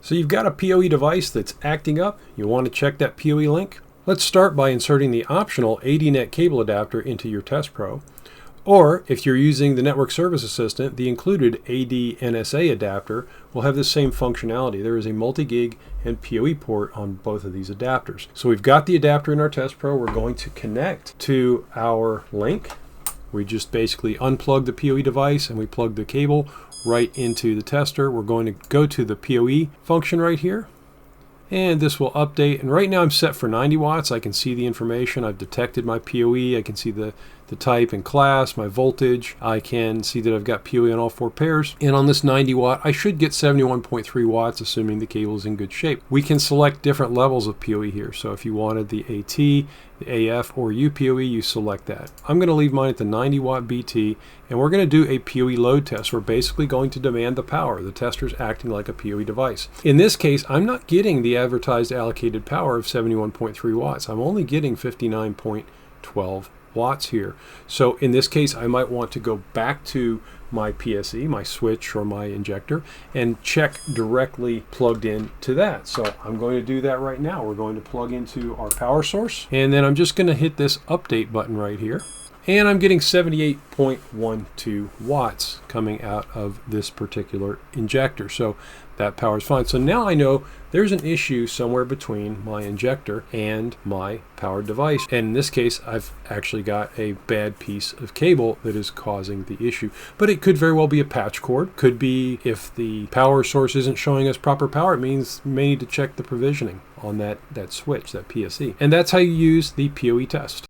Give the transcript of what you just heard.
So you've got a PoE device that's acting up. You want to check that PoE link. Let's start by inserting the optional ADNet cable adapter into your TestPro. Or if you're using the Network Service Assistant, the included AD-NSA adapter will have the same functionality. There is a multi-gig and PoE port on both of these adapters. So we've got the adapter in our TestPro. We're going to connect to our link. We just basically unplug the PoE device and we plug the cable right into the tester. We're going to go to the PoE function right here. And this will update. And right now I'm set for 90 watts. I can see the information. I've detected my PoE. I can see the type and class, my voltage. I can see that I've got PoE on all 4 pairs. And on this 90 watt, I should get 71.3 watts, assuming the cable is in good shape. We can select different levels of PoE here. So if you wanted the AT, the AF, or UPoE, you select that. I'm going to leave mine at the 90 watt BT, and we're going to do a PoE load test. We're basically going to demand the power. The tester's acting like a PoE device. In this case, I'm not getting the advertised allocated power of 71.3 watts. I'm only getting 59.12 watts here. So in this case, I might want to go back to my PSE, my switch or my injector, and check directly plugged in to that. So I'm going to do that right now. We're going to plug into our power source, and then I'm just going to hit this update button right here. And I'm getting 78.12 watts coming out of this particular injector. So that power is fine. So now I know there's an issue somewhere between my injector and my powered device. And in this case, I've actually got a bad piece of cable that is causing the issue. But it could very well be a patch cord. Could be if the power source isn't showing us proper power, it means we may need to check the provisioning on that switch, that PSE. And that's how you use the PoE test.